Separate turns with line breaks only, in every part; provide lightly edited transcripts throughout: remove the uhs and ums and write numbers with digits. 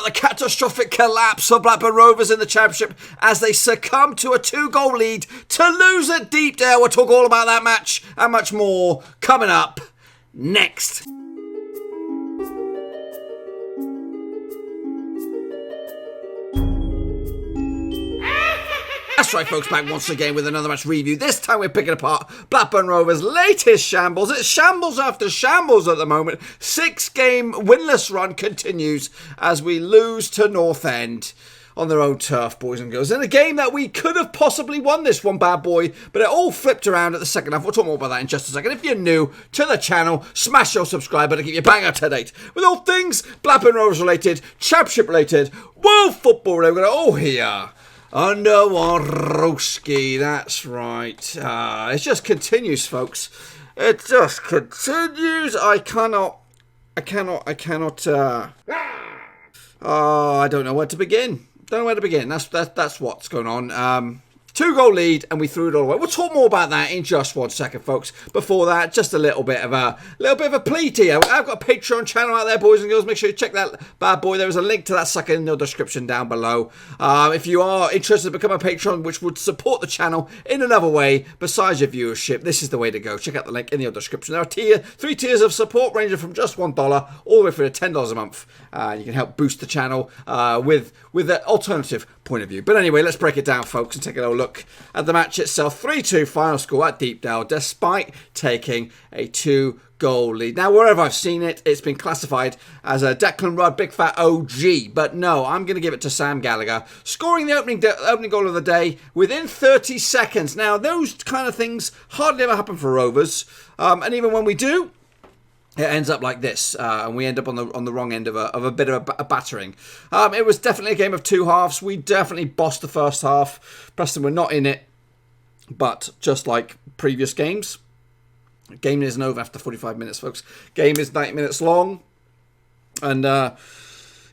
The catastrophic collapse for Blackburn Rovers in the Championship as they succumb to a 2-goal lead to lose at Deepdale. We'll talk all about that match and much more coming up next. That's right, folks, back once again with another match review. This time we're picking apart Blackburn Rovers' latest shambles. It's shambles after shambles at the moment. 6-game winless run continues as we lose to North End on their own turf, boys and girls. In a game that we could have possibly won this one, bad boy, but it all flipped around at the second half. We'll talk more about that in just a second. If you're new to the channel, smash your subscribe button to keep you bang up to date with all things Blackburn Rovers related, Championship related, world football related. We're going to all here under Warowski, that's right. It just continues, folks. It just continues. I cannot. I don't know where to begin. That's what's going on. 2-goal lead and we threw it all away. We'll talk more about that in just 1 second, folks. Before that, just a little bit of a plea to you. I've got a Patreon channel out there, boys and girls. Make sure you check that bad boy. There is a link to that sucker in the description down below. If you are interested to become a patron, which would support the channel in another way besides your viewership, this is the way to go. Check out the link in the description. There are 3 tiers of support ranging from just $1 all the way through to $10 a month. You can help boost the channel with an alternative point of view. But anyway, let's break it down, folks, and take a little look at the match itself. 3-2 final score at Deepdale, despite taking a 2-goal lead. Now, wherever I've seen it, it's been classified as a Declan Rudd big fat OG. But no, I'm going to give it to Sam Gallagher, scoring the opening goal of the day within 30 seconds. Now, those kind of things hardly ever happen for Rovers. And even when we do, it ends up like this, and we end up on the wrong end of a bit of a battering. It was definitely a game of 2 halves. We definitely bossed the first half. Preston were not in it, but just like previous games, game isn't over after 45 minutes, folks. Game is 90 minutes long, and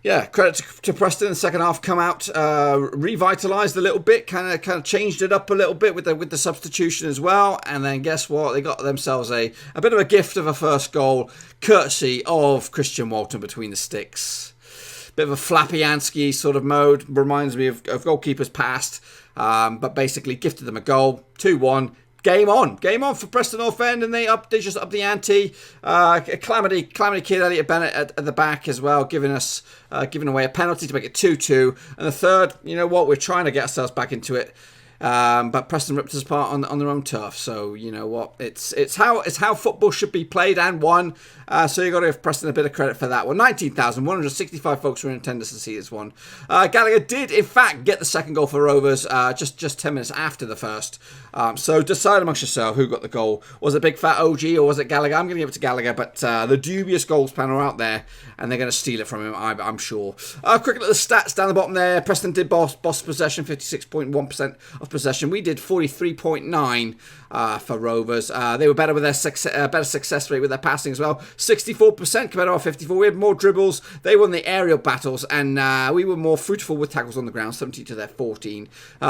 yeah, credit to Preston in the second half. Come out, revitalised a little bit, kind of changed it up a little bit with the substitution as well. And then guess what? They got themselves a bit of a gift of a first goal, courtesy of Christian Walton between the sticks. Bit of a Flappy Ansky sort of mode. Reminds me of goalkeepers past, but basically gifted them a goal. 2-1. Game on for Preston North End, and they just upped the ante. Calamity kid Elliot Bennett at the back as well, giving away a penalty to make it 2-2. And the third, you know what, we're trying to get ourselves back into it, but Preston ripped us apart on their own turf. So you know what, it's how football should be played and won. So you got to give Preston a bit of credit for that one. 19,165 folks were in attendance to see this one. Gallagher did in fact get the second goal for Rovers just 10 minutes after the first. So decide amongst yourself who got the goal. Was it Big Fat OG or was it Gallagher? I'm going to give it to Gallagher, but the dubious goals panel are out there and they're going to steal it from him, I'm sure. Quick look at the stats down the bottom there. Preston did boss possession, 56.1% of possession. We did 43.9% for Rovers. They were better with their better success rate with their passing as well. 64% compared to our 54%. We had more dribbles. They won the aerial battles, and we were more fruitful with tackles on the ground, 70 to their 14.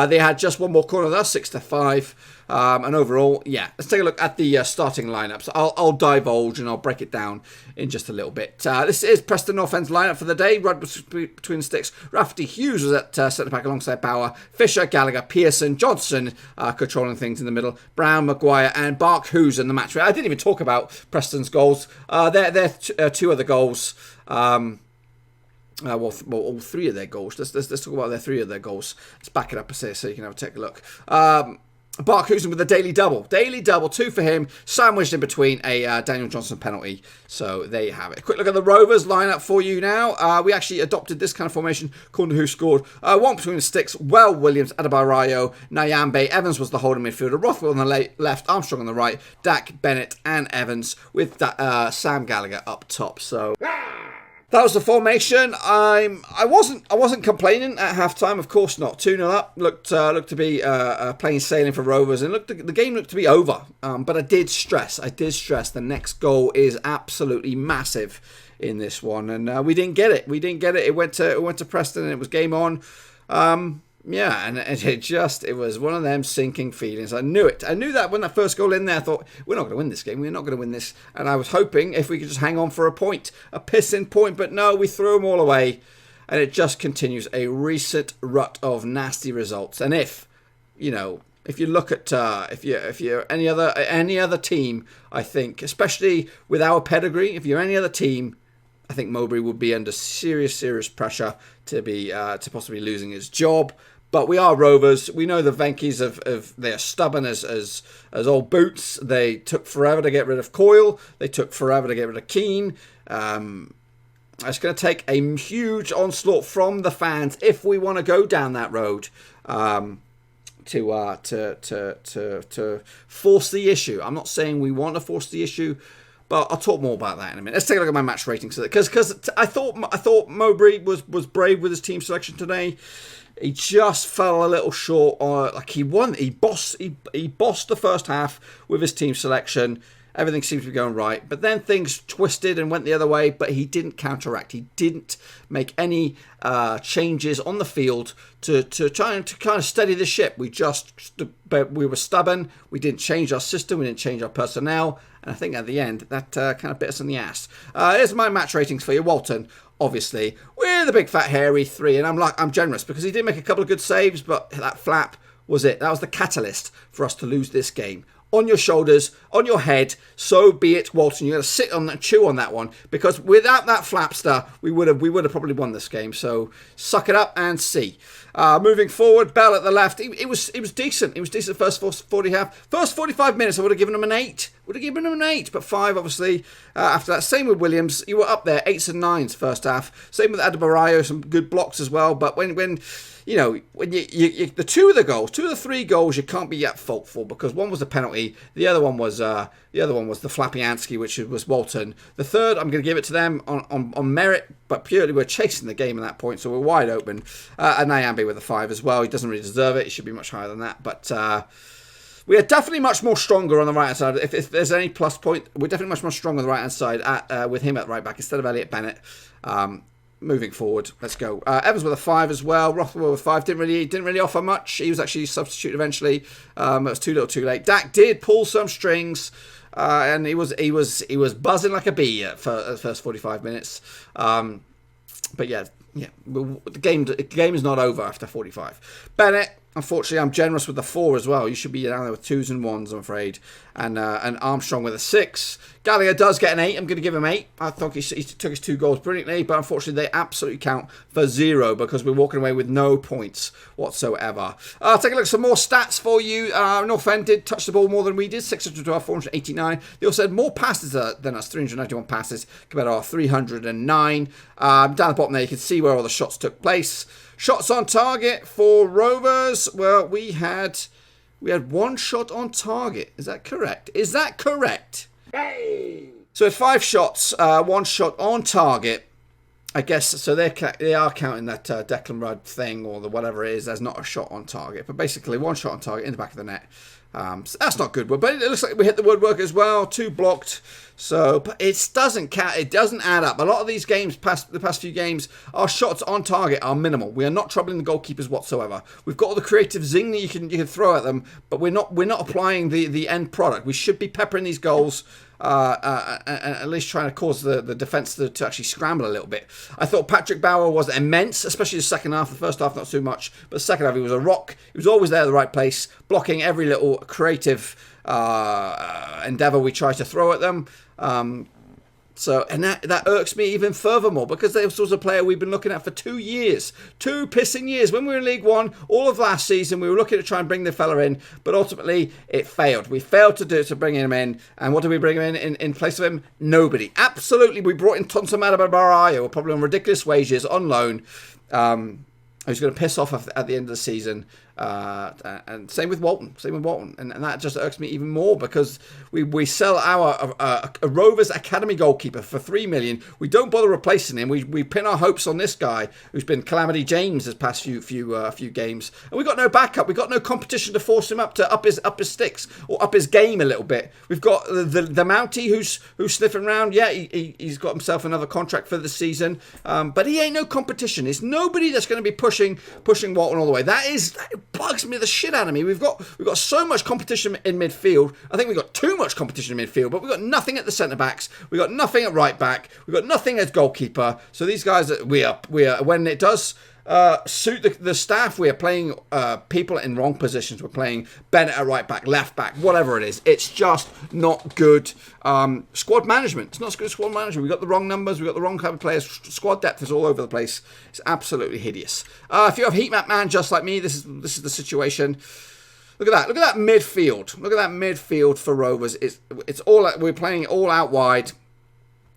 They had just one more corner than us, 6-5. And overall, yeah, let's take a look at the starting lineups. I'll divulge and I'll break it down in just a little bit. This is Preston North End's lineup for the day. Rudd was between the sticks. Rafferty Hughes was at centre back alongside Bauer. Fisher, Gallagher, Pearson, Johnson controlling things in the middle. Brown, Maguire, and Barkhuizen the match. I didn't even talk about Preston's goals. They're 2 other goals. Well, all 3 of their goals. Let's talk about their 3 of their goals. Let's back it up so you can have a take a look. Barkhuizen with a daily double, 2 for him, sandwiched in between a Daniel Johnson penalty. So there you have it. A quick look at the Rovers lineup for you now. We actually adopted this kind of formation according to who scored. 1 between the sticks, Williams, Adebayo, Nyambe. Evans was the holding midfielder. Rothwell on the left, Armstrong on the right, Dak, Bennett, and Evans with Sam Gallagher up top. So that was the formation. I wasn't complaining at halftime. Of course not. 2-0 up. Looked to be plain sailing for Rovers, and the game looked to be over. But I did stress the next goal is absolutely massive in this one, and we didn't get it. It went to Preston, and it was game on. Yeah, and it was one of them sinking feelings. I knew it. I knew that when that first goal in there, I thought, we're not going to win this game. We're not going to win this. And I was hoping if we could just hang on for a point, a pissing point. But no, we threw them all away. and it just continues a recent rut of nasty results. And if you look at if you're any other team, I think, especially with our pedigree, if you're any other team, I think Mowbray would be under serious pressure to be to possibly losing his job. But we are Rovers. We know the Venkies they are stubborn as old boots. They took forever to get rid of Coyle. They took forever to get rid of Keane. It's going to take a huge onslaught from the fans if we want to go down that road to force the issue. I'm not saying we want to force the issue, but I'll talk more about that in a minute. Let's take a look at my match ratings because I thought Mowbray was brave with his team selection today. He just fell a little short. He bossed the first half with his team selection. Everything seemed to be going right, but then things twisted and went the other way. But he didn't counteract. He didn't make any changes on the field to try to kind of steady the ship. We were stubborn. We didn't change our system. We didn't change our personnel. And I think at the end that kind of bit us in the ass. Here's my match ratings for you, Walton. Obviously, we're the big fat hairy 3, and I'm generous because he did make a couple of good saves, but that flap was it. That was the catalyst for us to lose this game. On your shoulders, on your head, so be it, Walton. You're going to sit on and chew on that one because without that flapster, we would have probably won this game. So suck it up and see. Moving forward, Bell at the left. It was decent. It was decent first 45 minutes. I would have given him an 8. But 5 obviously after that. Same with Williams. You were up there 8s and 9s first half. Same with Adebayo, some good blocks as well. But when the two of the 3 goals you can't be at fault for because one was a penalty, the other one was the Flapianski, which was Walton. The third, I'm going to give it to them on merit, but purely we're chasing the game at that point, so we're wide open. And Nyambe with a 5 as well. He doesn't really deserve it. He should be much higher than that, but we are definitely much more stronger on the right hand side. If there's any plus point, we're definitely much more stronger on the right hand side with him at right back instead of Elliot Bennett. Moving forward, let's go. Evans with a 5 as well. Rothwell with 5 didn't really offer much. He was actually substituted eventually. It was too little, too late. Dak did pull some strings, and he was buzzing like a bee for the first 45 minutes. But yeah, the game is not over after 45. Bennett. Unfortunately, I'm generous with the 4 as well. You should be down there with 2s and 1s, I'm afraid. And Armstrong with a 6. Gallagher does get an 8. I'm going to give him 8. I thought he took his 2 goals brilliantly, but unfortunately they absolutely count for 0 because we're walking away with no points whatsoever. I'll take a look at some more stats for you. North End did touch the ball more than we did, 612, 489. They also had more passes than us, 391 passes compared to our 309. Down the bottom there, you can see where all the shots took place. Shots on target for Rovers. Well, we had 1 shot on target. Is that correct? Hey! So it's 5 shots, 1 shot on target. I guess so. They are counting that Declan Rudd thing or whatever it is as not a shot on target, but basically 1 shot on target in the back of the net. So that's not good, but it looks like we hit the woodwork as well. 2 blocked. So, but it doesn't count. It doesn't add up. A lot of these games, the past few games, our shots on target are minimal. We are not troubling the goalkeepers whatsoever. We've got all the creative zing that you can throw at them, but we're not applying the end product. We should be peppering these goals. At least trying to cause the defence to actually scramble a little bit. I thought Patrick Bauer was immense, especially the second half. The first half not so much, but the second half he was a rock. He was always there at the right place, blocking every little creative endeavour we tried to throw at them. And that irks me even furthermore because this was a player we've been looking at for 2 years. 2 pissing years. When we were in League One, all of last season, we were looking to try and bring the fella in, but ultimately it failed. We failed to bring him in. And what did we bring him in place of him? Nobody. Absolutely. We brought in Tonsa Madabarayo, probably on ridiculous wages, on loan. Who's going to piss off at the end of the season. And same with Walton. And that just irks me even more because we sell our a Rovers Academy goalkeeper for 3 million. We don't bother replacing him. We pin our hopes on this guy who's been Calamity James this past few games. And we've got no backup. We've got no competition to force him up his sticks or up his game a little bit. We've got the Mountie who's sniffing around. Yeah, he's got himself another contract for the season. But he ain't no competition. It's nobody that's going to be pushing Walton all the way. That is bugs me the shit out of me. We've got so much competition in midfield. I think we've got too much competition in midfield, but we've got nothing at the centre backs. We've got nothing at right back. We've got nothing as goalkeeper. So these guys, we are when it does suit the staff, we are playing people in wrong positions. We're playing Bennett at right back, left back, whatever it is. It's just not good squad management. It's not good squad management. We've got the wrong numbers. We've got the wrong kind of players. Squad depth is all over the place. It's absolutely hideous. If you have heat map man just like me, this is the situation. Look at that. Look at that midfield. Look at that midfield for Rovers. It's all, we're playing all out wide.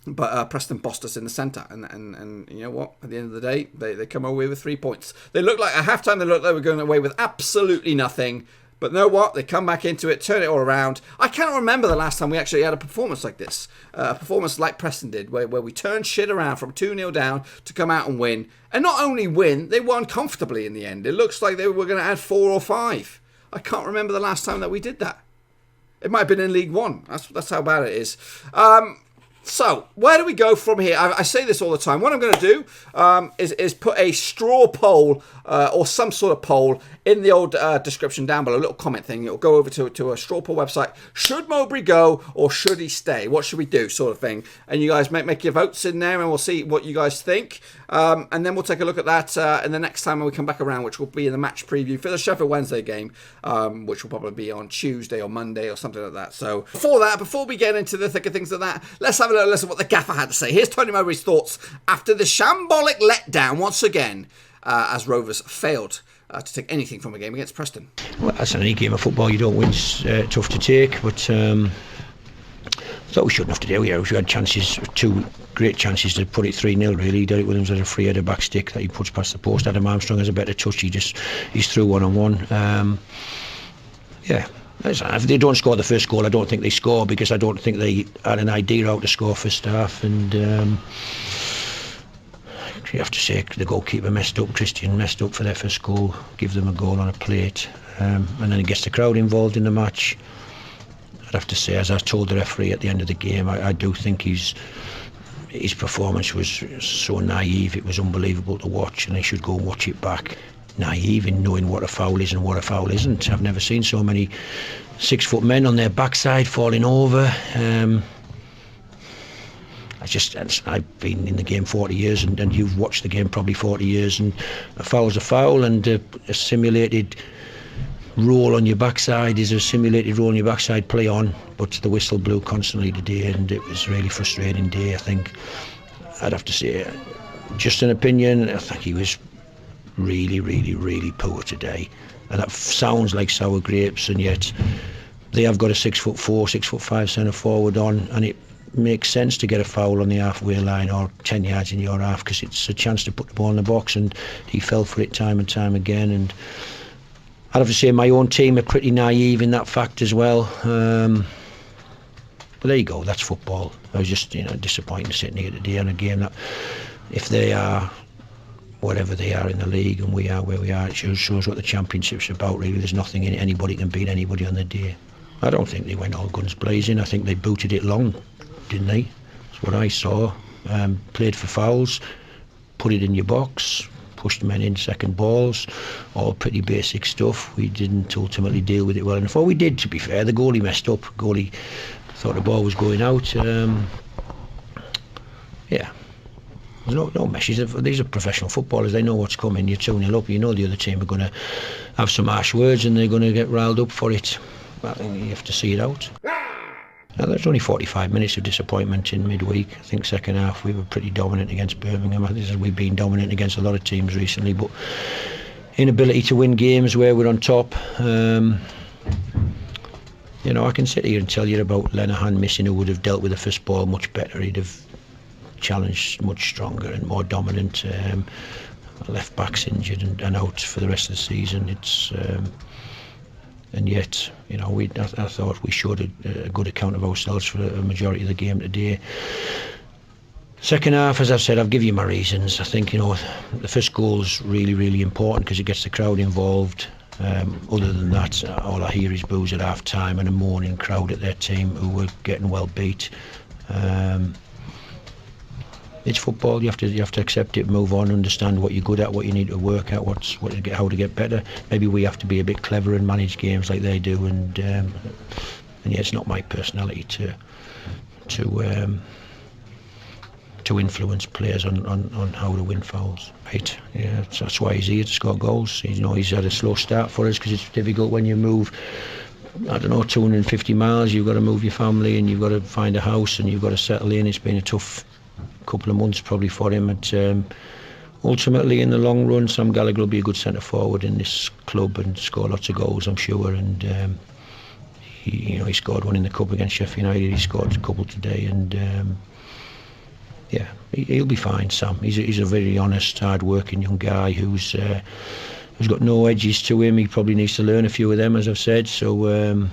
But Preston bossed us in the centre, and you know what? At the end of the day, they come away with 3 points. They look like at halftime they looked like they were going away with absolutely nothing. But you know what? They come back into it, turn it all around. I cannot remember the last time we actually had a performance like this, a performance like Preston did, where we turned shit around from 2-0 down to come out and win, and not only win, they won comfortably in the end. It looks like they were going to add 4 or 5. I can't remember the last time that we did that. It might have been in League One. That's how bad it is. So, where do we go from here? I say this all the time. What I'm going to do is put a straw poll or some sort of poll in the old description down below, a little comment thing. It'll go over to a straw poll website. Should Mowbray go or should he stay? What should we do, sort of thing? And you guys make your votes in there and we'll see what you guys think. And then we'll take a look at that in the next time when we come back around, which will be in the match preview for the Sheffield Wednesday game, which will probably be on Tuesday or Monday or something like that. So before we get into the thick of things like that, let's have a little listen to what the gaffer had to say. Here's Tony Mowbray's thoughts after the shambolic letdown once again as Rovers failed to take anything from a game against Preston.
Well, that's any game of football you don't win. It's tough to take, but I thought we shouldn't have to do it. We had chances, 2 great chances to put it 3-0 really. Derek Williams had a free header back stick that he puts past the post. Adam Armstrong has a better touch. He's through one-on-one. Yeah. If they don't score the first goal, I don't think they score, because I don't think they had an idea how to score first half. And you have to say the goalkeeper messed up. Christian messed up for their first goal. Give them a goal on a plate, and then it gets the crowd involved in the match. I'd have to say, as I told the referee at the end of the game, I do think his performance was so naive. It was unbelievable to watch, and they should go and watch it back. Naive in knowing what a foul is and what a foul isn't. I've never seen so many 6-foot men on their backside falling over. I've been in the game 40 years and you've watched the game probably 40 years, and a foul's a foul, and a simulated roll on your backside is a simulated roll on your backside, play on. But the whistle blew constantly today, and it was a really frustrating day. I think I'd have to say, just an opinion, I think he was really, really, really poor today. And that sounds like sour grapes, and yet they have got a 6'4", 6'5" centre forward on, and it makes sense to get a foul on the halfway line or 10 yards in your half, because it's a chance to put the ball in the box, and he fell for it time and time again. And I'd have to say my own team are pretty naive in that fact as well. But there you go, that's football. I was just disappointed sitting here today on a game that, if they are whatever they are in the league and we are where we are, it shows what the championship's about really. There's nothing in it. Anybody can beat anybody on the day. I don't think they went all guns blazing. I think they booted it long, didn't they? That's what I saw. Played for fouls, put it in your box, pushed men in second balls, all pretty basic stuff. We didn't ultimately deal with it well enough. Well, we did, to be fair. The goalie messed up. Goalie thought the ball was going out. Yeah. There's no meshes. These are professional footballers. They know what's coming. You're 2-0 up. You know the other team are going to have some harsh words and they're going to get riled up for it. But you have to see it out. Now, there's only 45 minutes of disappointment in midweek. I think second half we were pretty dominant against Birmingham. I think we've been dominant against a lot of teams recently, but inability to win games where we're on top. I can sit here and tell you about Lenihan missing, who would have dealt with the first ball much better. He'd have challenged much stronger and more dominant. Left back's injured and out for the rest of the season. It's and yet, I thought we showed a good account of ourselves for a majority of the game today. Second half, as I've said, I'll give you my reasons. I think the first goal is really, really important because it gets the crowd involved. Other than that, all I hear is boos at half time and a moaning crowd at their team who were getting well beat. it's football. You have to accept it, move on, understand what you're good at, what you need to work at, how to get better. Maybe we have to be a bit clever and manage games like they do. And yeah, it's not my personality to influence players on how to win fouls. Right? Yeah, that's why he's here, to score goals. He's had a slow start for us because it's difficult when you move, 250 miles. You've got to move your family and you've got to find a house and you've got to settle in. It's been a tough couple of months probably for him. Ultimately, in the long run, Sam Gallagher will be a good centre forward in this club and score lots of goals, I'm sure. And he scored one in the cup against Sheffield United. He scored a couple today, and yeah, he'll be fine. Sam, he's a very honest, hard-working young guy who's got no edges to him. He probably needs to learn a few of them, as I've said. So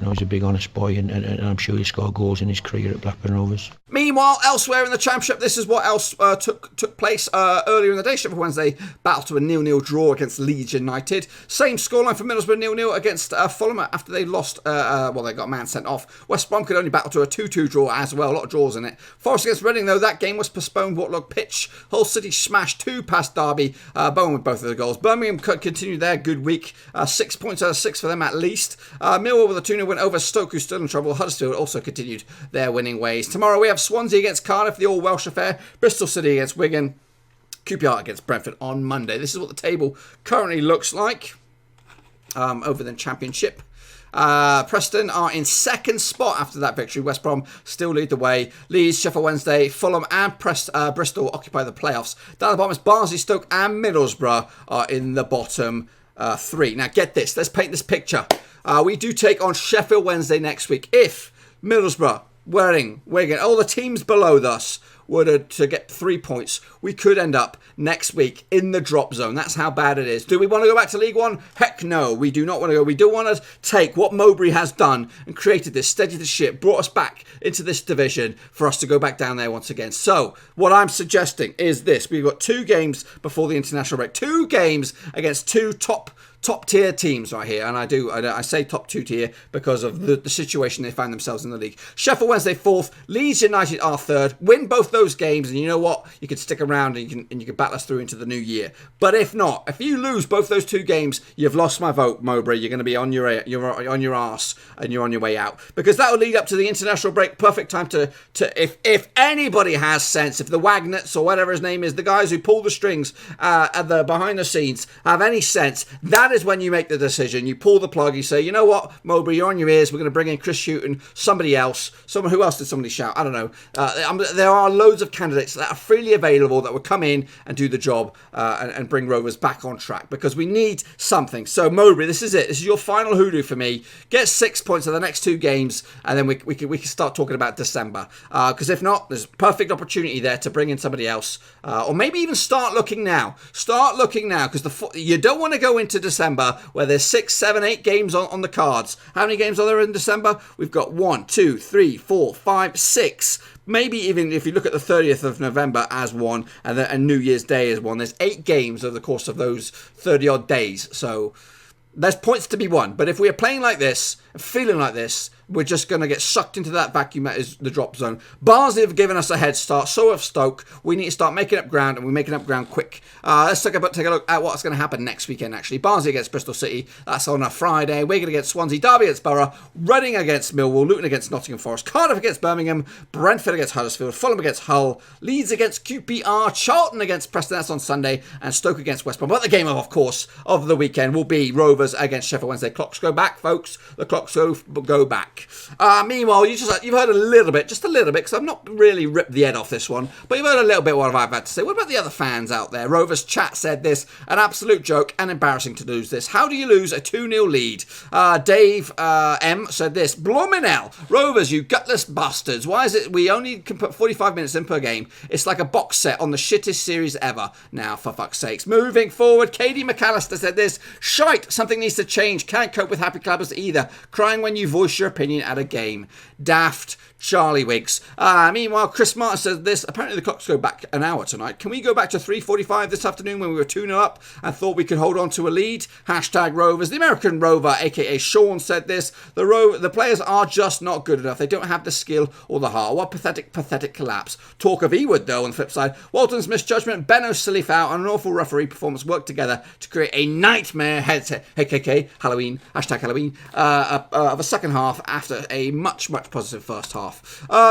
he's a big, honest boy, and I'm sure he'll score goals in his career at Blackburn Rovers.
Meanwhile, elsewhere in the Championship, this is what else took place earlier in the day. Sheffield Wednesday battled to a 0-0 draw against Leeds United. Same scoreline for Middlesbrough, 0-0 against Fulham after they lost. They got a man sent off. West Brom could only battle to a 2-2 draw as well. A lot of draws in it. Forest against Reading, though, that game was postponed. Waterlog pitch. Hull City smashed 2 past Derby. Bowen with both of the goals. Birmingham continued their good week. 6 points out of 6 for them at least. Millwall with a 2-0 win over Stoke, who's still in trouble. Huddersfield also continued their winning ways. Tomorrow we have Swansea against Cardiff, the all-Welsh affair. Bristol City against Wigan. QPR against Brentford on Monday. This is what the table currently looks like over the Championship. Preston are in second spot after that victory. West Brom still lead the way. Leeds, Sheffield Wednesday, Fulham and Bristol occupy the playoffs. Down the bottom is Barnsley, Stoke and Middlesbrough are in the bottom 3. Now get this. Let's paint this picture. We do take on Sheffield Wednesday next week. If Middlesbrough, Reading, Wigan, all the teams below us were to get 3 points, we could end up next week in the drop zone. That's how bad it is. Do we want to go back to League One? Heck no, we do not want to go. We do want to take what Mowbray has done and created this, steadied the ship, brought us back into this division for us to go back down there once again. So what I'm suggesting is this. We've got 2 games before the international break. 2 games against 2 top tier teams right here, and I say top 2 tier because of the situation they find themselves in the league. Sheffield Wednesday 4th, Leeds United are 3rd. Win both those games, and you know what? You can stick around and you can battle us through into the new year. But if not, if you lose both those 2 games, you've lost my vote, Mowbray. You're going to be on your arse and you're on your way out, because that will lead up to the international break. Perfect time to if anybody has sense, if the Wagnets or whatever his name is, the guys who pull the strings at the behind the scenes have any sense, that is when you make the decision. You pull the plug. You say, you know what, Mowbray, you're on your ears. We're going to bring in Chris Houghton, somebody else. Who else did somebody shout? I don't know. There are loads of candidates that are freely available that would come in and do the job and bring Rovers back on track, because we need something. So Mowbray, this is it. This is your final hoodoo for me. Get 6 points in the next 2 games, and then we can start talking about December. Because if not, there's a perfect opportunity there to bring in somebody else, or maybe even start looking now. Because you don't want to go into December where there's 6, 7, 8 games on the cards. How many games are there in December? We've got 1, 2, 3, 4, 5, 6. Maybe even if you look at the 30th of November as one, and New Year's Day as one, there's 8 games over the course of those 30 odd days. So there's points to be won. But if we are playing like this, feeling like this, we're just going to get sucked into that vacuum that is the drop zone. Barnsley have given us a head start. So have Stoke. We need to start making up ground, and we're making up ground quick. Let's take a look at what's going to happen next weekend, actually. Barnsley against Bristol City. That's on a Friday. Wigan against Swansea. Derby against Borough. Reading against Millwall. Luton against Nottingham Forest. Cardiff against Birmingham. Brentford against Huddersfield. Fulham against Hull. Leeds against QPR. Charlton against Preston. That's on Sunday. And Stoke against West Brom. But the game, of course, of the weekend will be Rovers against Sheffield Wednesday. Clocks go back, folks. The clocks go back. Meanwhile, you've heard a little bit, just a little bit, because I've not really ripped the head off this one, but you've heard a little bit what I've had to say. What about the other fans out there? Rovers chat said this, an absolute joke and embarrassing to lose this. How do you lose a 2-0 lead? Dave M said this, blooming hell, Rovers, you gutless bastards. Why is it we only can put 45 minutes in per game? It's like a box set on the shittest series ever. Now, for fuck's sakes. Moving forward, Katie McAllister said this, shite, something needs to change. Can't cope with happy clappers either. Crying when you voice your opinion. opinion at a game. Daft Charlie Wiggs. Meanwhile, Chris Martin says this. Apparently the clocks go back an hour tonight. Can we go back to 3:45 this afternoon when we were 2-0 up and thought we could hold on to a lead? Hashtag Rovers. The American Rover, aka Sean, said this. The players are just not good enough. They don't have the skill or the heart. What pathetic collapse. Talk of Ewood, though, on the flip side. Walton's misjudgment, Benno's silly foul, and an awful referee performance worked together to create a nightmare Halloween, hashtag Halloween, of a second half after a much positive first half.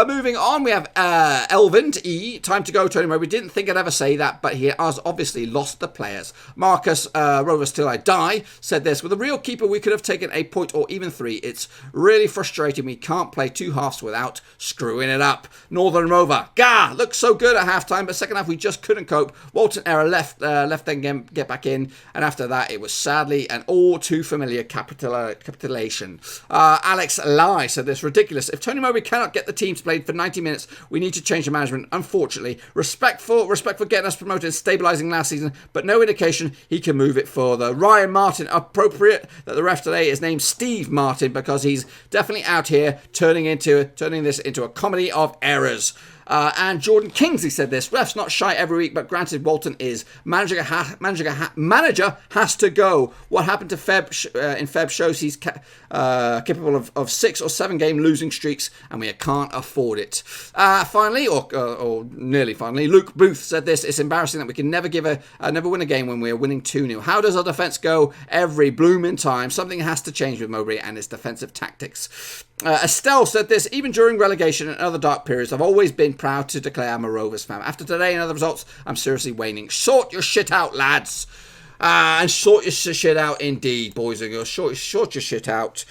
Moving on, we have Elvind E. Time to go, Tony Mowbray. Didn't think I'd ever say that, but he has obviously lost the players. Marcus, Rovers Till I Die, said this. With a real keeper, we could have taken a point or even 3. It's really frustrating. We can't play 2 halves without screwing it up. Northern Rover. Gah! Looked so good at half-time, but second half we just couldn't cope. Walton error left then get back in, and after that it was sadly an all too familiar capitulation. Alex Lai said this. Ridiculous. If Tony Mowbray cannot get the teams played for 90 minutes, we need to change the management. Unfortunately, respect for getting us promoted and stabilising last season, but no indication he can move it further. Ryan Martin, appropriate that the ref today is named Steve Martin because he's definitely out here turning this into a comedy of errors. And Jordan Kingsley said this. Ref's not shy every week, but granted, Walton is. Manager has to go. What happened to in Feb shows he's capable of 6 or 7 game losing streaks, and we can't afford it. Finally, or nearly finally, Luke Booth said this. It's embarrassing that we can never win a game when we are winning 2-0. How does our defence go every blooming time? Something has to change with Mowbray and his defensive tactics. Estelle said this. Even during relegation and other dark periods, I've always been proud to declare I'm a Rovers fan. After today and other results, I'm seriously waning. Sort your shit out, lads. And sort your shit out indeed, boys and girls. Sort your shit out.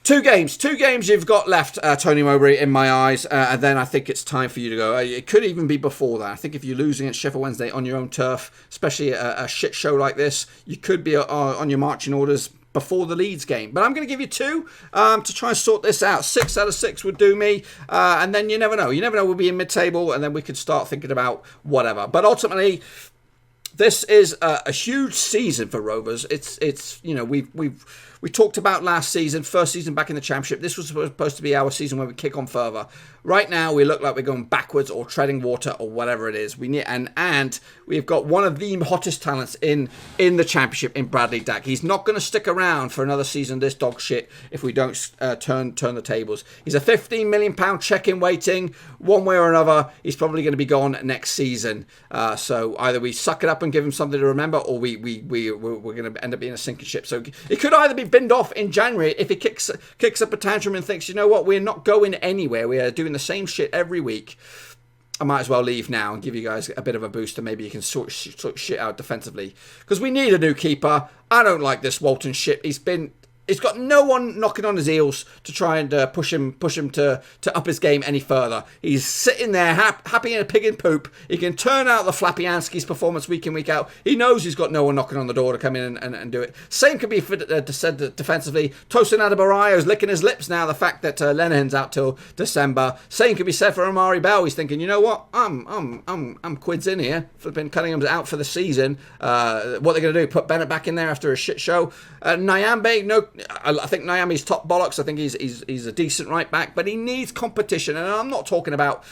Two games you've got left, Tony Mowbray, in my eyes, and then I think it's time for you to go. It could even be before that. I think if you're losing at Sheffield Wednesday on your own turf, especially a shit show like this, you could be on your marching orders before the Leeds game. But I'm going to give you 2 to try and sort this out. 6 out of 6 would do me. And then you never know. We'll be in mid-table and then we could start thinking about whatever. But ultimately, this is a huge season for Rovers. It's we talked about last season, first season back in the Championship. This was supposed to be our season where we kick on further. Right now, we look like we're going backwards or treading water or whatever it is. We need and we've got one of the hottest talents in the Championship in Bradley Dack. He's not going to stick around for another season. This dog shit if we don't turn the tables. He's a £15 million check in waiting. One way or another, he's probably going to be gone next season. So either we suck it up and give him something to remember, or we're going to end up being a sinking ship. So it could either be binned off in January if he kicks up a tantrum and thinks, you know what, we're not going anywhere. We are doing the same shit every week. I might as well leave now and give you guys a bit of a boost, and maybe you can sort shit out defensively, because we need a new keeper. I don't like this Walton shit. He's got no one knocking on his heels to try and push him to up his game any further. He's sitting there happy in a pig in poop. He can turn out the Flappy Anski's performance week in, week out. He knows he's got no one knocking on the door to come in and do it. Same could be said defensively. Tosin Adebayo's licking his lips now, the fact that Lenihan's out till December. Same could be said for Amari Bell. He's thinking, you know what, I'm quids in here. Flipping Cunningham's out for the season. What they're going to do, put Bennett back in there after a shit show. Nyambe, no, I think Nyami's top bollocks. I think he's a decent right back, but he needs competition. And I'm not talking about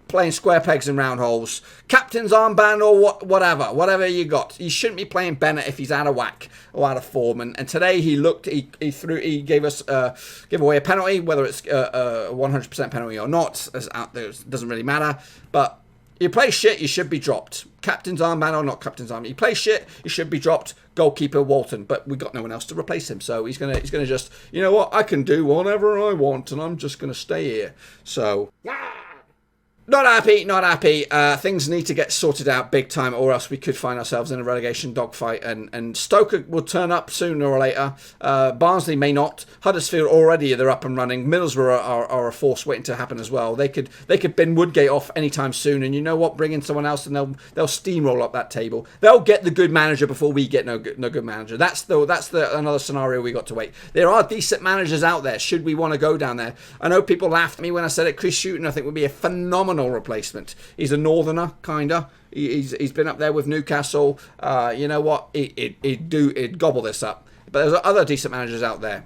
playing square pegs and round holes. Captain's armband or whatever you got. You shouldn't be playing Bennett if he's out of whack or out of form. And today he gave away a penalty, whether it's a 100% penalty or not. It doesn't really matter. But you play shit, you should be dropped. Captain's armband or not captain's armband. You play shit, you should be dropped. Goalkeeper Walton, but we've got no one else to replace him, so he's gonna just, you know what, I can do whatever I want, and I'm just gonna stay here. So not happy. Things need to get sorted out big time, or else we could find ourselves in a relegation dogfight, and Stoke will turn up sooner or later. Barnsley may not. Huddersfield already, they're up and running. Middlesbrough are a force waiting to happen as well. They could bin Woodgate off anytime soon, and you know what? Bring in someone else, and they'll steamroll up that table. They'll get the good manager before we get no good manager. That's another scenario we got to wait. There are decent managers out there. Should we want to go down there? I know people laughed at me when I said it. Chris Hughton, I think, would be a phenomenal replacement. He's a northerner, kinda. He's been up there with Newcastle. You know what? He'd gobble this up. But there's other decent managers out there.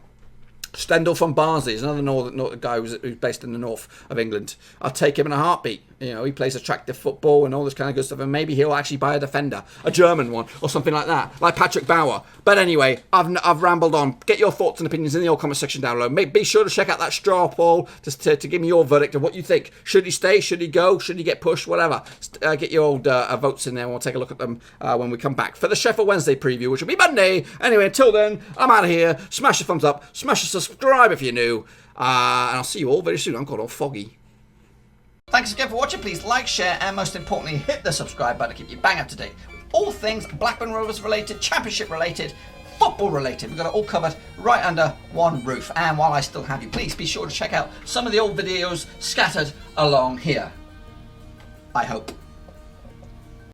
Stendhal from Barnsley is another guy who's based in the north of England. I'll take him in a heartbeat. You know, he plays attractive football and all this kind of good stuff, and maybe he'll actually buy a defender, a German one, or something like that, like Patrick Bauer. But anyway, I've rambled on. Get your thoughts and opinions in the old comment section down below. Be sure to check out that straw poll to give me your verdict of what you think. Should he stay? Should he go? Should he get pushed? Whatever. Get your old votes in there, and we'll take a look at them when we come back for the Sheffield Wednesday preview, which will be Monday. Anyway, until then, I'm out of here. Smash a thumbs up. Smash a subscribe if you're new. And I'll see you all very soon. I'm called all foggy. Thanks again for watching. Please like, share, and most importantly, hit the subscribe button to keep you bang up to date with all things Blackburn Rovers related, Championship related, football related. We've got it all covered right under one roof. And while I still have you, please be sure to check out some of the old videos scattered along here. I hope.